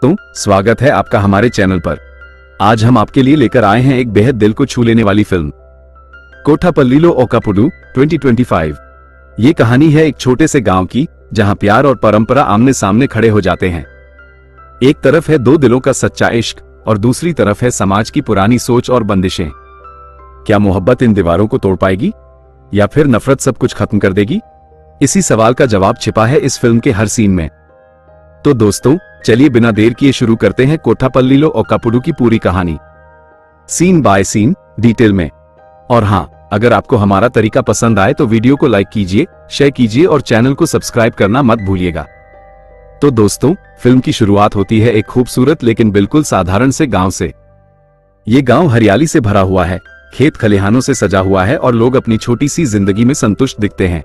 दोस्तों, स्वागत है आपका हमारे चैनल पर। आज हम आपके लिए लेकर आए हैं एक बेहद दिल को छू लेने वाली फिल्म कोठापल्लीलो ओकापुडू 2025। ये कहानी है एक छोटे से गांव की, जहां प्यार और परंपरा आमने सामने खड़े हो जाते हैं। एक तरफ है दो दिलों का सच्चा इश्क और दूसरी तरफ है समाज की पुरानी सोच और बंदिशें। क्या मोहब्बत इन दीवारों को तोड़ पाएगी या फिर नफरत सब कुछ खत्म कर देगी? इसी सवाल का जवाब छिपा है इस फिल्म के हर सीन में। तो दोस्तों, चलिए बिना देर किए शुरू करते हैं कोठापल्लीलो ओकापुडू की पूरी कहानी, सीन बाय सीन, डिटेल में। और हाँ, अगर आपको हमारा तरीका पसंद आए तो वीडियो को लाइक कीजिए, शेयर कीजिए और चैनल को सब्सक्राइब करना मत भूलिएगा। तो दोस्तों, फिल्म की शुरुआत होती है एक खूबसूरत लेकिन बिल्कुल साधारण से गांव से। ये गांव हरियाली से भरा हुआ है, खेत खलिहानों से सजा हुआ है और लोग अपनी छोटी सी जिंदगी में संतुष्ट दिखते हैं।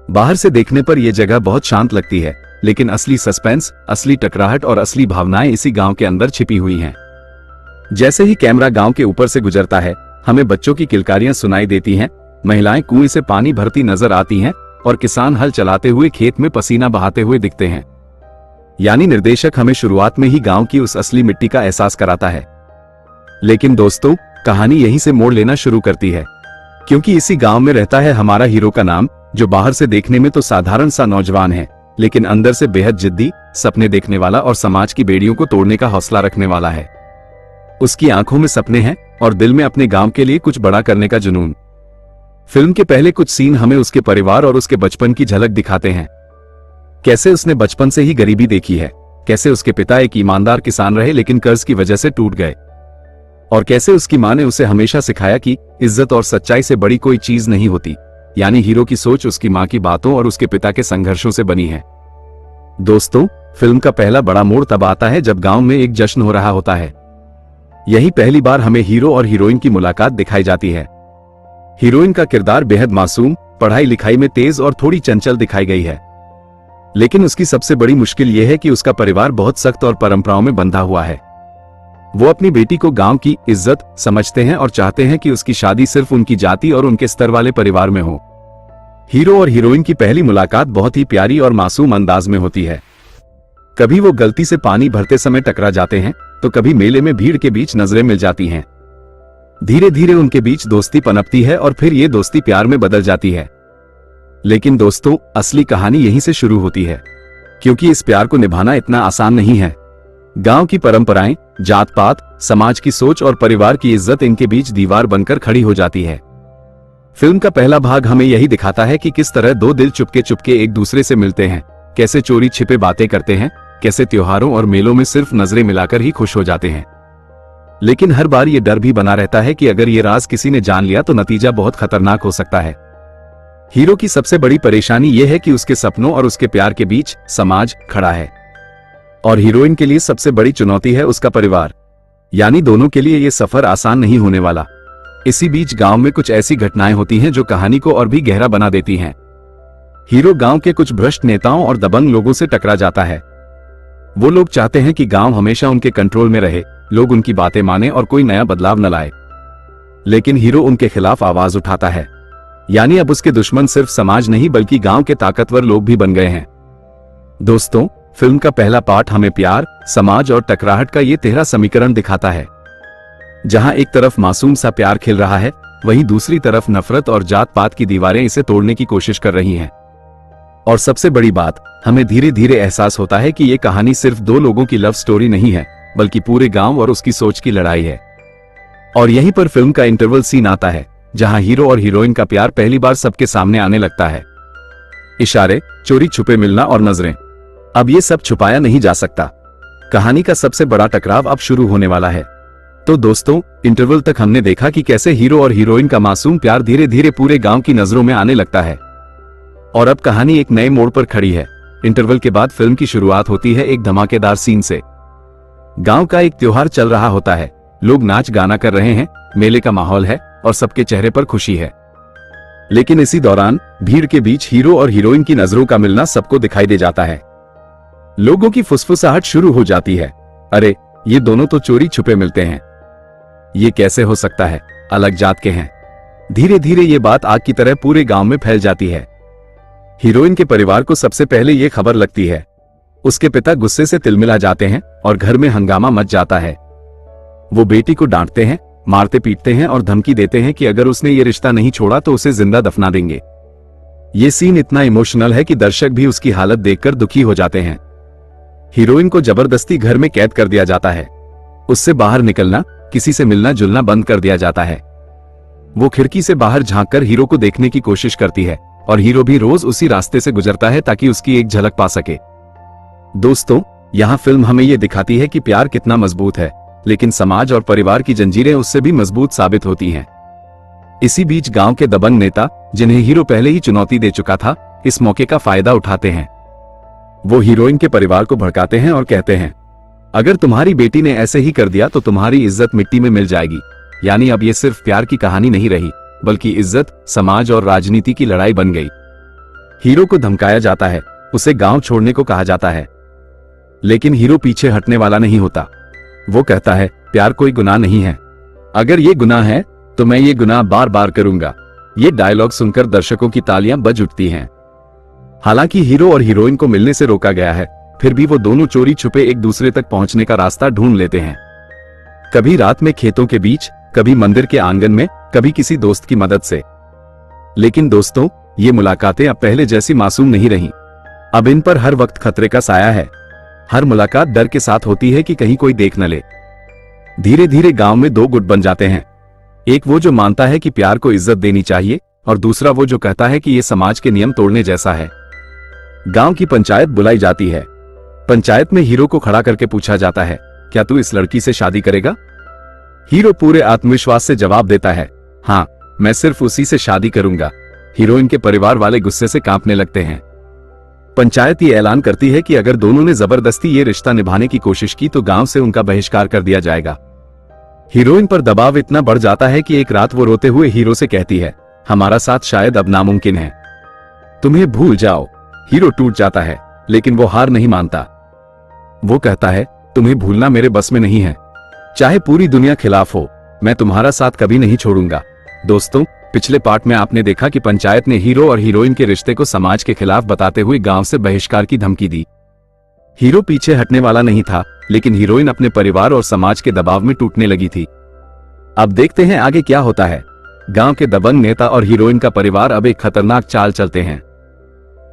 बाहर से देखने पर यह जगह बहुत शांत लगती है, लेकिन असली सस्पेंस, असली टकराहट और असली भावनाएं इसी गांव के अंदर छिपी हुई हैं। जैसे ही कैमरा गांव के ऊपर से गुजरता है, हमें बच्चों की किलकारियां सुनाई देती हैं, महिलाएं कुएं से पानी भरती नजर आती हैं और किसान हल चलाते हुए खेत में पसीना बहाते हुए दिखते हैं। यानी निर्देशक हमें शुरुआत में ही गांव की उस असली मिट्टी का एहसास कराता है। लेकिन दोस्तों, कहानी यहीं से मोड़ लेना शुरू करती है, क्योंकि इसी गांव में रहता है हमारा हीरो का नाम, जो बाहर से देखने में तो साधारण सा नौजवान है, लेकिन अंदर से बेहद जिद्दी, सपने देखने वाला और समाज की बेड़ियों को तोड़ने का हौसला रखने वाला है। उसकी आंखों में सपने हैं और दिल में अपने गांव के लिए कुछ बड़ा करने का जुनून। फिल्म के पहले कुछ सीन हमें उसके परिवार और उसके बचपन की झलक दिखाते हैं। कैसे उसने बचपन से ही गरीबी देखी है, कैसे उसके पिता एक ईमानदार किसान रहे लेकिन कर्ज की वजह से टूट गए, और कैसे उसकी मां ने उसे हमेशा सिखाया कि इज्जत और सच्चाई से बड़ी कोई चीज नहीं होती। यानी हीरो की सोच उसकी मां की बातों और उसके पिता के संघर्षों से बनी है। दोस्तों, फिल्म का पहला बड़ा मोड़ तब आता है जब गांव में एक जश्न हो रहा होता है। यही पहली बार हमें हीरो और हीरोइन की मुलाकात दिखाई जाती है। हीरोइन का किरदार बेहद मासूम, पढ़ाई लिखाई में तेज और थोड़ी चंचल दिखाई गई है, लेकिन उसकी सबसे बड़ी मुश्किल यह है कि उसका परिवार बहुत सख्त और परंपराओं में बंधा हुआ है। वो अपनी बेटी को गांव की इज्जत समझते हैं और चाहते हैं कि उसकी शादी सिर्फ उनकी जाति और उनके स्तर वाले परिवार में हो। हीरो और हीरोइन की पहली मुलाकात बहुत ही प्यारी और मासूम अंदाज में होती है। कभी वो गलती से पानी भरते समय टकरा जाते हैं, तो कभी मेले में भीड़ के बीच नजरें मिल जाती हैं। धीरे धीरे उनके बीच दोस्ती पनपती है और फिर ये दोस्ती प्यार में बदल जाती है। लेकिन दोस्तों, असली कहानी यहीं से शुरू होती है, क्योंकि इस प्यार को निभाना इतना आसान नहीं है। गांव की परंपराएं, जात पात, समाज की सोच और परिवार की इज्जत इनके बीच दीवार बनकर खड़ी हो जाती है। फिल्म का पहला भाग हमें यही दिखाता है कि किस तरह दो दिल चुपके चुपके एक दूसरे से मिलते हैं, कैसे चोरी छिपे बातें करते हैं, कैसे त्योहारों और मेलों में सिर्फ नजरें मिलाकर ही खुश हो जाते हैं। लेकिन हर बार ये डर भी बना रहता है कि अगर ये राज किसी ने जान लिया तो नतीजा बहुत खतरनाक हो सकता है। हीरो की सबसे बड़ी परेशानी यह है कि उसके सपनों और उसके प्यार के बीच समाज खड़ा है, और हीरोइन के लिए सबसे बड़ी चुनौती है उसका परिवार। यानी दोनों के लिए यह सफर आसान नहीं होने वाला। इसी बीच गांव में कुछ ऐसी घटनाएं होती हैं जो कहानी को और भी गहरा बना देती हैं। हीरो गांव के कुछ भ्रष्ट नेताओं और दबंग लोगों से टकरा जाता है। वो लोग चाहते हैं कि गांव हमेशा उनके कंट्रोल में रहे, लोग उनकी बातें माने और कोई नया बदलाव न लाए। लेकिन हीरो उनके खिलाफ आवाज उठाता है। यानी अब उसके दुश्मन सिर्फ समाज नहीं बल्कि गांव के ताकतवर लोग भी बन गए हैं। दोस्तों, फिल्म का पहला पार्ट हमें प्यार, समाज और टकराहट का ये 13 समीकरण दिखाता है। जहां एक तरफ मासूम सा प्यार खिल रहा है, वहीं दूसरी तरफ नफरत और जात पात की दीवारें इसे तोड़ने की कोशिश कर रही हैं। और सबसे बड़ी बात, हमें धीरे धीरे एहसास होता है कि ये कहानी सिर्फ दो लोगों की लव स्टोरी नहीं है, बल्कि पूरे गांव और उसकी सोच की लड़ाई है। और यहीं पर फिल्म का इंटरवल सीन आता है, जहां हीरो और हीरोइन का प्यार पहली बार सबके सामने आने लगता है। इशारे, चोरी छुपे मिलना और नजरें, अब ये सब छुपाया नहीं जा सकता। कहानी का सबसे बड़ा टकराव अब शुरू होने वाला है। तो दोस्तों, इंटरवल तक हमने देखा कि कैसे हीरो और हीरोइन का मासूम प्यार धीरे धीरे पूरे गांव की नजरों में आने लगता है, और अब कहानी एक नए मोड़ पर खड़ी है। इंटरवल के बाद फिल्म की शुरुआत होती है एक धमाकेदार सीन से। गांव का एक त्योहार चल रहा होता है, लोग नाच गाना कर रहे हैं, मेले का माहौल है और सबके चेहरे पर खुशी है। लेकिन इसी दौरान भीड़ के बीच हीरो और हीरोइन की नजरों का मिलना सबको दिखाई दे जाता है। लोगों की फुसफुसाहट शुरू हो जाती है, अरे ये दोनों तो चोरी छुपे मिलते हैं, ये कैसे हो सकता है, अलग जात के हैं। धीरे धीरे ये बात आग की तरह पूरे गांव में फैल जाती है। हीरोइन के परिवार को सबसे पहले ये खबर लगती है। उसके पिता गुस्से से तिलमिला जाते हैं और घर में हंगामा मच जाता है। वो बेटी को डांटते हैं, मारते पीटते हैं और धमकी देते हैं कि अगर उसने ये रिश्ता नहीं छोड़ा तो उसे जिंदा दफना देंगे। ये सीन इतना इमोशनल है कि दर्शक भी उसकी हालत देखकर दुखी हो जाते हैं। हीरोइन को जबरदस्ती घर में कैद कर दिया जाता है। उससे बाहर निकलना, किसी से मिलना जुलना बंद कर दिया जाता है। वो खिड़की से बाहर झांककर हीरो को देखने की कोशिश करती है और हीरो भी रोज उसी रास्ते से गुजरता है ताकि उसकी एक झलक पा सके। दोस्तों, यहाँ फिल्म हमें ये दिखाती है कि प्यार कितना मजबूत है, लेकिन समाज और परिवार की जंजीरें उससे भी मजबूत साबित होती हैं। इसी बीच गांव के दबंग नेता, जिन्हें हीरो पहले ही चुनौती दे चुका था, इस मौके का फायदा उठाते हैं। वो हीरोइन के परिवार को भड़काते हैं और कहते हैं, अगर तुम्हारी बेटी ने ऐसे ही कर दिया तो तुम्हारी इज्जत मिट्टी में मिल जाएगी। यानी अब ये सिर्फ प्यार की कहानी नहीं रही, बल्कि इज्जत, समाज और राजनीति की लड़ाई बन गई। हीरो को धमकाया जाता है, उसे गांव छोड़ने को कहा जाता है, लेकिन हीरो पीछे हटने वाला नहीं होता। वो कहता है, प्यार कोई गुनाह नहीं है। अगर ये गुनाह है तो मैं ये गुनाह बार बार करूंगा। ये डायलॉग सुनकर दर्शकों की तालियां बज उठती हैं। हालांकि हीरो और हीरोइन को मिलने से रोका गया है, फिर भी वो दोनों चोरी छुपे एक दूसरे तक पहुंचने का रास्ता ढूंढ लेते हैं। कभी रात में खेतों के बीच, कभी मंदिर के आंगन में, कभी किसी दोस्त की मदद से। लेकिन दोस्तों, ये मुलाकातें अब पहले जैसी मासूम नहीं रही। अब इन पर हर वक्त खतरे का साया है। हर मुलाकात डर के साथ होती है कि कहीं कोई देख न ले। धीरे धीरे गांव में दो गुट बन जाते हैं। एक वो जो मानता है कि प्यार को इज्जत देनी चाहिए, और दूसरा वो जो कहता है कि ये समाज के नियम तोड़ने जैसा है। गांव की पंचायत बुलाई जाती है। पंचायत में हीरो को खड़ा करके पूछा जाता है, क्या तू इस लड़की से शादी करेगा? हीरो पूरे आत्मविश्वास से जवाब देता है, हाँ, मैं सिर्फ उसी से शादी करूंगा। हीरोइन के परिवार वाले गुस्से से कांपने लगते हैं। पंचायत ये ऐलान करती है कि अगर दोनों ने जबरदस्ती ये रिश्ता निभाने की कोशिश की तो गांव से उनका बहिष्कार कर दिया जाएगा। हीरोइन पर दबाव इतना बढ़ जाता है कि एक रात वो रोते हुए हीरो से कहती है, हमारा साथ शायद अब नामुमकिन है, तुम्हें भूल जाओ। हीरो टूट जाता है, लेकिन वो हार नहीं मानता। वो कहता है, तुम्हें भूलना मेरे बस में नहीं है, चाहे पूरी दुनिया खिलाफ हो, मैं तुम्हारा साथ कभी नहीं छोड़ूंगा। दोस्तों, पिछले पार्ट में आपने देखा कि पंचायत ने हीरो और हीरोइन के रिश्ते को समाज के खिलाफ बताते हुए गांव से बहिष्कार की धमकी दी। हीरो पीछे हटने वाला नहीं था, लेकिन हीरोइन अपने परिवार और समाज के दबाव में टूटने लगी थी। अब देखते हैं आगे क्या होता है। गांव के दबंग नेता और हीरोइन का परिवार अब एक खतरनाक चाल चलते हैं।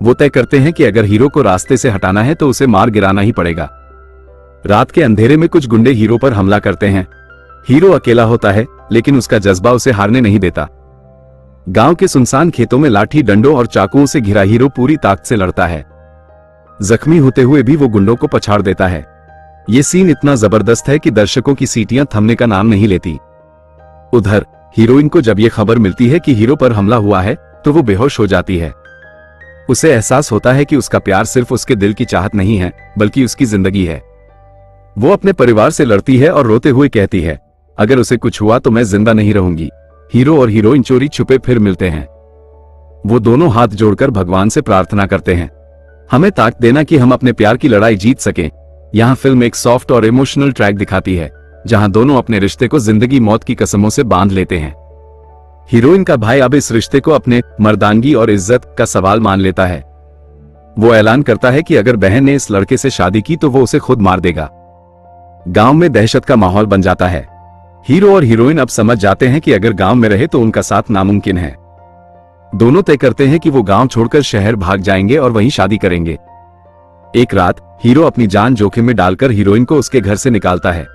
वो तय करते हैं कि अगर हीरो को रास्ते से हटाना है तो उसे मार गिराना ही पड़ेगा। रात के अंधेरे में कुछ गुंडे हीरो पर हमला करते हैं। हीरो अकेला होता है, लेकिन उसका जज्बा उसे हारने नहीं देता। गांव के सुनसान खेतों में लाठी, डंडों और चाकुओं से घिरा हीरो पूरी ताकत से लड़ता है। जख्मी होते हुए भी वो गुंडों को पछाड़ देता है। ये सीन इतना जबरदस्त है कि दर्शकों की सीटियां थमने का नाम नहीं लेती। उधर हीरोइन को जब ये खबर मिलती है कि हीरो पर हमला हुआ है तो वो बेहोश हो जाती है। उसे एहसास होता है कि उसका प्यार सिर्फ उसके दिल की चाहत नहीं है, बल्कि उसकी जिंदगी है। वो अपने परिवार से लड़ती है और रोते हुए कहती है, अगर उसे कुछ हुआ तो मैं जिंदा नहीं रहूंगी। हीरो और हीरोइन चोरी छुपे फिर मिलते हैं। वो दोनों हाथ जोड़कर भगवान से प्रार्थना करते हैं, हमें ताकत देना कि हम अपने प्यार की लड़ाई जीत सकें। यहाँ फिल्म एक सॉफ्ट और इमोशनल ट्रैक दिखाती है, जहाँ दोनों अपने रिश्ते को जिंदगी मौत की कसमों से बांध लेते हैं। हीरोइन का भाई अब इस रिश्ते को अपने मर्दानगी और इज्जत का सवाल मान लेता है। वो ऐलान करता है कि अगर बहन ने इस लड़के से शादी की तो वो उसे खुद मार देगा। गांव में दहशत का माहौल बन जाता है। हीरो और हीरोइन अब समझ जाते हैं कि अगर गांव में रहे तो उनका साथ नामुमकिन है। दोनों तय करते हैं कि वो गांव छोड़कर शहर भाग जाएंगे और वहीं शादी करेंगे। एक रात हीरो अपनी जान जोखिम में डालकर हीरोइन को उसके घर से निकालता है।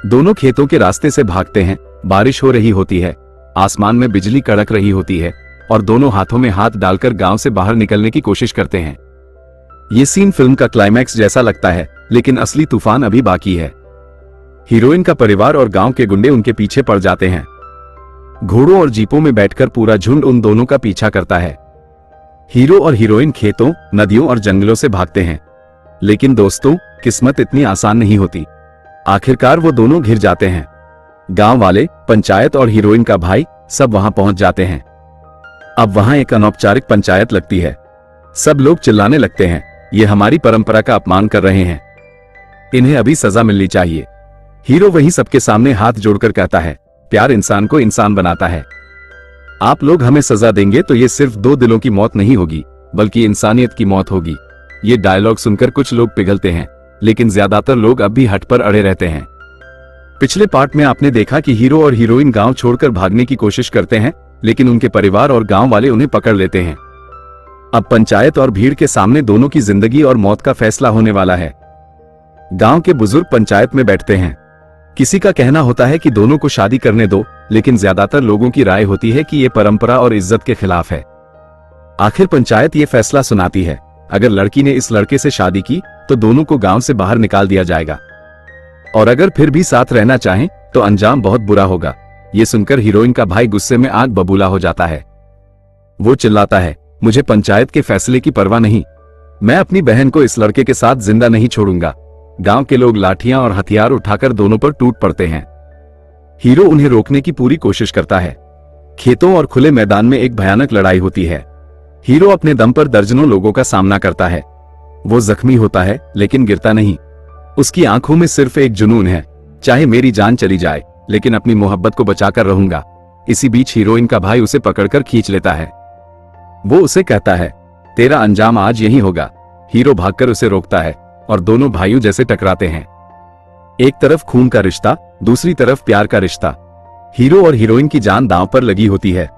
दोनों खेतों के रास्ते से भागते हैं। बारिश हो रही होती है, आसमान में बिजली कड़क रही होती है और दोनों हाथों में हाथ डालकर गांव से बाहर निकलने की कोशिश करते हैं। ये सीन फिल्म का क्लाइमैक्स जैसा लगता है, लेकिन असली तूफान अभी बाकी है। हीरोइन का परिवार और गांव के गुंडे उनके पीछे पड़ जाते हैं। घोड़ों और जीपों में बैठकर पूरा झुंड उन दोनों का पीछा करता है। हीरो और हीरोइन खेतों, नदियों और जंगलों से भागते हैं, लेकिन दोस्तों, किस्मत इतनी आसान नहीं होती। आखिरकार वो दोनों घिर जाते हैं। गांव वाले, पंचायत और हीरोइन का भाई सब वहां पहुंच जाते हैं। अब वहां एक अनौपचारिक पंचायत लगती है। सब लोग चिल्लाने लगते हैं, ये हमारी परंपरा का अपमान कर रहे हैं, इन्हें अभी सजा मिलनी चाहिए। हीरो वहीं सबके सामने हाथ जोड़कर कहता है, प्यार इंसान को इंसान बनाता है। आप लोग हमें सजा देंगे तो ये सिर्फ दो दिलों की मौत नहीं होगी, बल्कि इंसानियत की मौत होगी। ये डायलॉग सुनकर कुछ लोग पिघलते हैं, लेकिन ज्यादातर लोग अब भी हट पर अड़े रहते हैं। पिछले पार्ट में आपने देखा कि हीरो और हीरोइन गांव छोड़कर भागने की कोशिश करते हैं, लेकिन उनके परिवार और गांव वाले उन्हें पकड़ लेते हैं। अब पंचायत और भीड़ के सामने दोनों की जिंदगी और मौत का फैसला होने वाला है। गांव के बुजुर्ग पंचायत में बैठते हैं। किसी का कहना होता है कि दोनों को शादी करने दो, लेकिन ज्यादातर लोगों की राय होती है कि ये परंपरा और इज्जत के खिलाफ है। आखिर पंचायत ये फैसला सुनाती है, अगर लड़की ने इस लड़के से शादी की तो दोनों को गांव से बाहर निकाल दिया जाएगा, और अगर फिर भी साथ रहना चाहें तो अंजाम बहुत बुरा होगा। ये सुनकर हीरोइन का भाई गुस्से में आग बबूला हो जाता है। वो चिल्लाता है, मुझे पंचायत के फैसले की परवाह नहीं, मैं अपनी बहन को इस लड़के के साथ जिंदा नहीं छोड़ूंगा। गांव के लोग लाठियां और हथियार उठाकर दोनों पर टूट पड़ते हैं। हीरो उन्हें रोकने की पूरी कोशिश करता है। खेतों और खुले मैदान में एक भयानक लड़ाई होती है। हीरो अपने दम पर दर्जनों लोगों का सामना करता है। वो जख्मी होता है, लेकिन गिरता नहीं। उसकी आंखों में सिर्फ एक जुनून है, चाहे मेरी जान चली जाए लेकिन अपनी मोहब्बत को बचाकर रहूंगा। इसी बीच हीरोइन का भाई उसे पकड़कर खींच लेता है। वो उसे कहता है, तेरा अंजाम आज यही होगा। हीरो भागकर उसे रोकता है और दोनों भाइयों जैसे टकराते हैं। एक तरफ खून का रिश्ता, दूसरी तरफ प्यार का रिश्ता। हीरो और हीरोइन की जान दांव पर लगी होती है।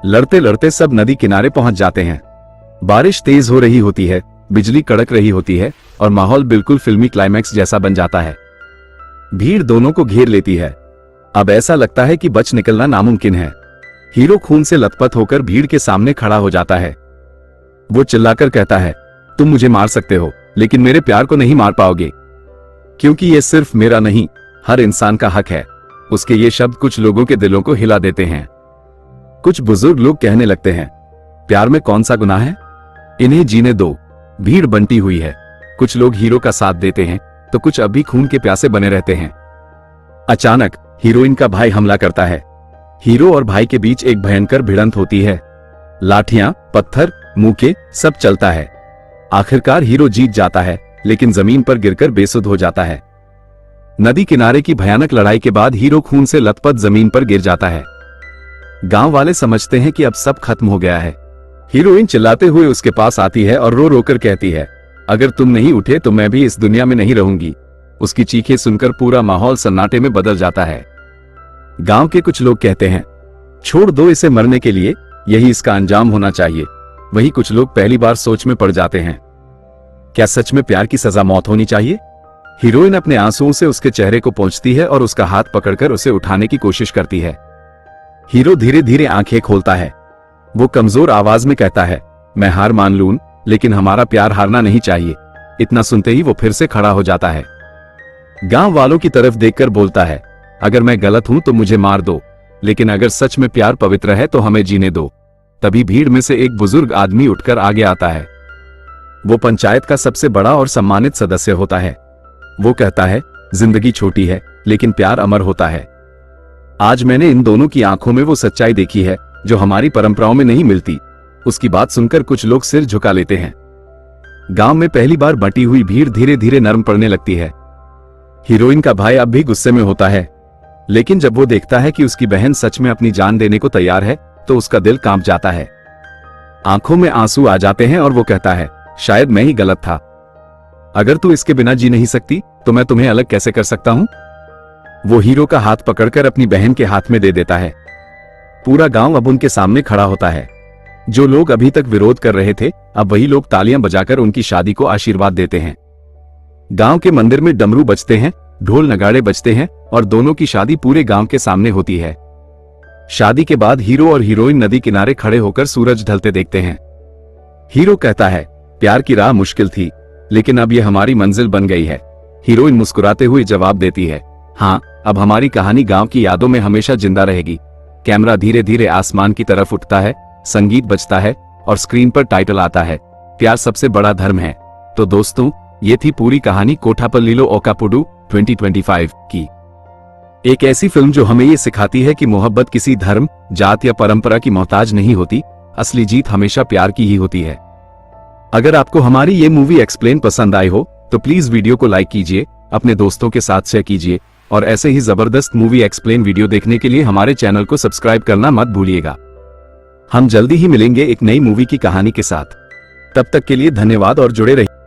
लड़ते लड़ते सब नदी किनारे पहुंच जाते हैं। बारिश तेज हो रही होती है, बिजली कड़क रही होती है और माहौल बिल्कुल फिल्मी क्लाइमैक्स जैसा बन जाता है। भीड़ दोनों को घेर लेती है। अब ऐसा लगता है कि बच निकलना नामुमकिन है। हीरो खून से लथपथ होकर भीड़ के सामने खड़ा हो जाता है। वो चिल्लाकर कहता है, तुम मुझे मार सकते हो, लेकिन मेरे प्यार को नहीं मार पाओगे, क्योंकि ये सिर्फ मेरा नहीं, हर इंसान का हक है। उसके ये शब्द कुछ लोगों के दिलों को हिला देते हैं। कुछ बुजुर्ग लोग कहने लगते हैं, प्यार में कौन सा गुनाह है, इन्हें जीने दो। भीड़ बंटी हुई है। कुछ लोग हीरो का साथ देते हैं तो कुछ अभी खून के प्यासे बने रहते हैं। अचानक हीरोइन का भाई हमला करता है। हीरो और भाई के बीच एक भयंकर भिड़ंत होती है। लाठियां, पत्थर, मुक्के सब चलता है। आखिरकार हीरो जीत जाता है, लेकिन जमीन पर गिरकर बेसुध हो जाता है। नदी किनारे की भयानक लड़ाई के बाद हीरो खून से लथपथ जमीन पर गिर जाता है। गांव वाले समझते हैं कि अब सब खत्म हो गया है। हीरोइन चिल्लाते हुए उसके पास आती है और रो रो कर कहती है, अगर तुम नहीं उठे तो मैं भी इस दुनिया में नहीं रहूंगी। उसकी चीखें सुनकर पूरा माहौल सन्नाटे में बदल जाता है। गांव के कुछ लोग कहते हैं, छोड़ दो इसे मरने के लिए, यही इसका अंजाम होना चाहिए। वही कुछ लोग पहली बार सोच में पड़ जाते हैं, क्या सच में प्यार की सजा मौत होनी चाहिए? हीरोइन अपने आंसुओं से उसके चेहरे को पोंछती है और उसका हाथ पकड़कर उसे उठाने की कोशिश करती है। हीरो धीरे धीरे आंखें खोलता है। वो कमजोर आवाज में कहता है, मैं हार मान लूं, लेकिन हमारा प्यार हारना नहीं चाहिए। इतना सुनते ही वो फिर से खड़ा हो जाता है। गांव वालों की तरफ देखकर बोलता है, अगर मैं गलत हूं तो मुझे मार दो, लेकिन अगर सच में प्यार पवित्र है तो हमें जीने दो। तभी भीड़ में से एक बुजुर्ग आदमी उठकर आगे आता है। वो पंचायत का सबसे बड़ा और सम्मानित सदस्य होता है। वो कहता है, जिंदगी छोटी है लेकिन प्यार अमर होता है। आज मैंने इन दोनों की आंखों में वो सच्चाई देखी है जो हमारी परंपराओं में नहीं मिलती। उसकी बात सुनकर कुछ लोग सिर झुका लेते हैं। गांव में पहली बार बंटी हुई भीड़ धीरे धीरे नरम पड़ने लगती है। हीरोइन का भाई अब भी गुस्से में होता है, लेकिन जब वो देखता है कि उसकी बहन सच में अपनी जान देने को तैयार है तो उसका दिल कांप जाता है। आंखों में आंसू आ जाते हैं और वो कहता है, शायद मैं ही गलत था। अगर तू इसके बिना जी नहीं सकती तो मैं तुम्हें अलग कैसे कर सकता हूं? वो हीरो का हाथ पकड़कर अपनी बहन के हाथ में दे देता है। पूरा गांव अब उनके सामने खड़ा होता है। जो लोग अभी तक विरोध कर रहे थे, अब वही लोग तालियां बजाकर उनकी शादी को आशीर्वाद देते हैं। गांव के मंदिर में डमरू बजते हैं, ढोल नगाड़े बजते हैं और दोनों की शादी पूरे गांव के सामने होती है। शादी के बाद हीरो और हीरोइन नदी किनारे खड़े होकर सूरज ढलते देखते हैं। हीरो कहता है, प्यार की राह मुश्किल थी, लेकिन अब यह हमारी मंजिल बन गई है। हीरोइन मुस्कुराते हुए जवाब देती है, हाँ, अब हमारी कहानी गांव की यादों में हमेशा जिंदा रहेगी। कैमरा धीरे धीरे आसमान की तरफ उठता है, संगीत बजता है और स्क्रीन पर टाइटल आता है, प्यार सबसे बड़ा धर्म है। तो दोस्तों, ये थी पूरी कहानी कोठापल्लीलो ओकापुडू 2025 की। एक ऐसी फिल्म जो हमें ये सिखाती है कि मोहब्बत किसी धर्म, जात या परंपरा की मोहताज नहीं होती। असली जीत हमेशा प्यार की ही होती है। अगर आपको हमारी ये मूवी एक्सप्लेन पसंद आई हो तो प्लीज वीडियो को लाइक कीजिए, अपने दोस्तों के साथ शेयर कीजिए और ऐसे ही जबरदस्त मूवी एक्सप्लेन वीडियो देखने के लिए हमारे चैनल को सब्सक्राइब करना मत भूलिएगा। हम जल्दी ही मिलेंगे एक नई मूवी की कहानी के साथ। तब तक के लिए धन्यवाद और जुड़े रहिए।